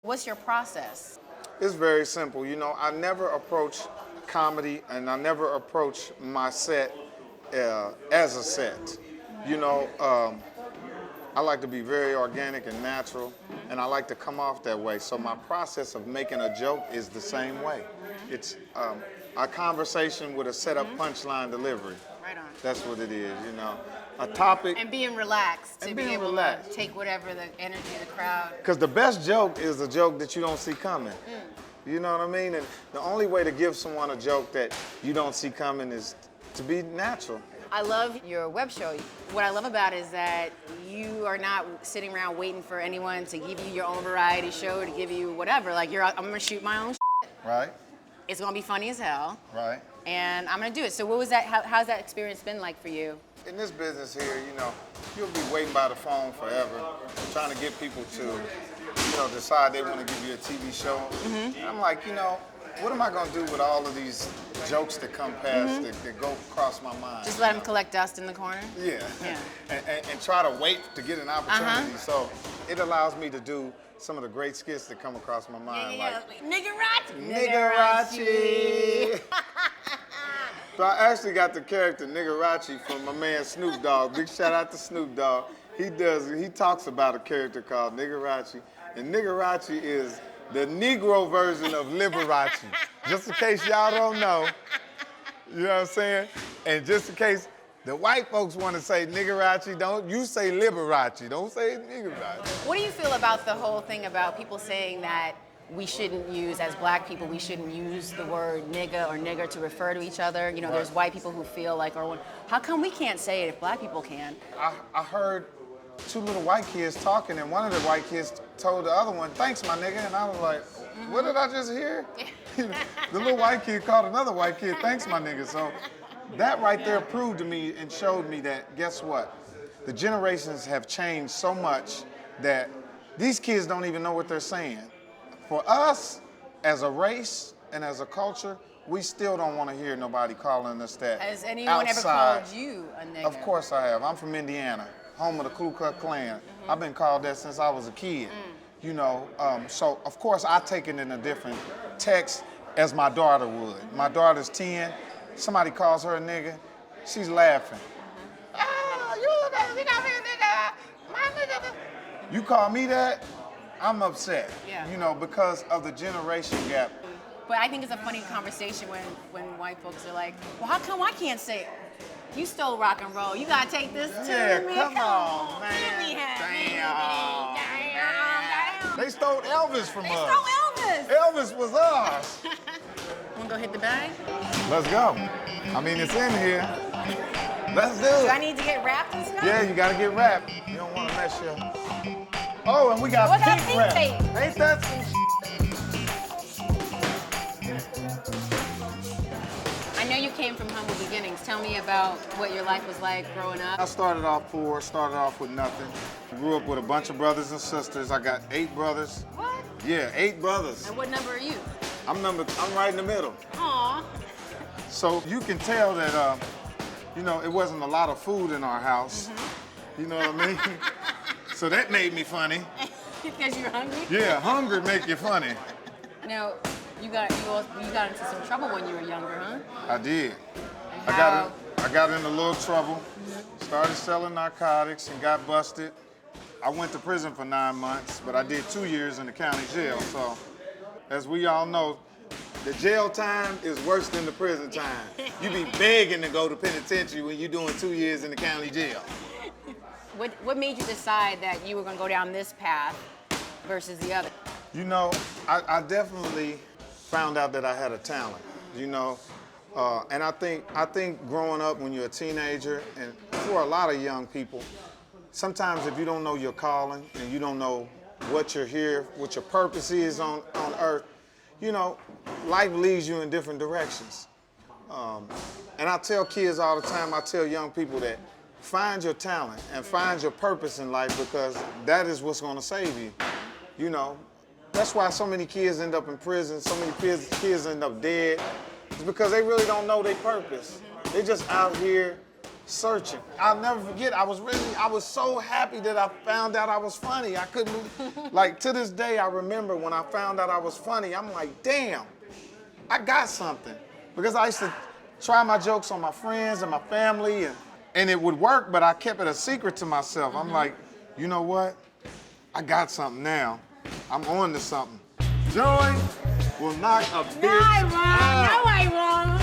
What's your process? It's very simple. You know, I never approach comedy and I never approach my set as a set. You know, I like to be very organic and natural, and I like to come off that way. So my process of making a joke is the same way. It's a conversation with a set-up punchline delivery. Right on. That's what it is, you know. A topic. And being relaxed to And be being able relaxed. to take whatever the energy of the crowd. Because the best joke is a joke that you don't see coming. You know what I mean? And the only way to give someone a joke that you don't see coming is to be natural. I love your web show. What I love about it is that you are not sitting around waiting for anyone to give you your own variety show, to give you whatever. Like, I'm gonna shoot my own shit. Right, It's gonna be funny as hell, right. and I'm gonna do it. So what was that, how's that experience been like for you? In this business here, you know, you'll be waiting by the phone forever, trying to get people to, you know, decide they want to give you a TV show. And I'm like, you know, what am I going to do with all of these jokes that come past that go across my mind? Just let them collect dust in the corner? Yeah. Yeah. And try to wait to get an opportunity. So it allows me to do some of the great skits that come across my mind. Like, Nigarachi! So I actually got the character Nigarachi from my man Snoop Dogg. Big shout out to Snoop Dogg. He talks about a character called Nigarachi. And Nigarachi is the Negro version of Liberace. Just in case y'all don't know. You know what I'm saying? And just in case the white folks want to say Nigarachi, don't you say Liberace. Don't say Nigarachi. What do you feel about the whole thing about people saying that we shouldn't use, as black people, we shouldn't use the word nigga or nigger to refer to each other? You know, Right. there's white people who feel like, or how come we can't say it if black people can? I heard two little white kids talking, and one of the white kids told the other one, "Thanks, my nigga," and I was like, what did I just hear? The little white kid called another white kid, "Thanks, my nigga." So that right there proved to me and showed me that, guess what? The generations have changed so much that these kids don't even know what they're saying. For us, as a race and as a culture, we still don't want to hear nobody calling us that. Has anyone outside. ever called you a nigger? Of course I have. I'm from Indiana, home of the Ku Klux Klan. I've been called that since I was a kid. You know, so of course I take it in a different text as my daughter would. My daughter's 10. Somebody calls her a nigga, she's laughing. Ah, you call me a nigga, my nigga. You call me that, I'm upset. Yeah. You know, because of the generation gap. But I think it's a funny conversation when white folks are like, well, how come I can't say it? You stole rock and roll. You gotta take this to me. Come on, man. Let me have it. Damn, Damn. They stole Elvis from They us. stole Elvis. Elvis was ours. Wanna go hit the bag? Let's go. I mean, it's in here. Let's do Do I it. need to get wrapped and stuff? Yeah, you gotta get wrapped. You don't wanna mess your... Oh, and we got What got pink pink wrap. tape? Ain't that some I know you came from humble beginnings. Tell me about what your life was like growing I up. started off poor, started off with nothing. Grew up with a bunch of brothers and sisters. I got 8 brothers. What? Yeah, 8 brothers. And what number are you? I'm right in the middle. Aw. So you can tell that, you know, it wasn't a lot of food in our house. You know what I mean? So that made me funny. Because you're hungry? Yeah, hungry make you funny. Now, you got into some trouble when you were younger, huh? I did. And I got in a little trouble. Started selling narcotics and got busted. I went to prison for 9 months, but I did 2 years in the county jail. So, as we all know, the jail time is worse than the prison time. You be begging to go to penitentiary when you're doing 2 years in the county jail. What made you decide that you were going to go down this path versus the other? You know, I definitely found out that I had a talent, you know. And I think growing up when you're a teenager, and for a lot of young people, sometimes if you don't know your calling and you don't know what you're here, what your purpose is on earth, you know, life leads you in different directions. And I tell kids all the time, I tell young people that find your talent and find your purpose in life, because that is what's gonna save you. You know, that's why so many kids end up in prison, so many kids end up dead. It's because they really don't know their purpose. They're just out here searching. I'll never forget, I was so happy that I found out I was funny. I couldn't, like to this day, I remember when I found out I was funny, I'm like, damn, I got something. Because I used to try my jokes on my friends and my family, and it would work, but I kept it a secret to myself. I'm like, you know what? I got something now. I'm on to something. Joy will knock a bitch No, I won't. out. No, I won't.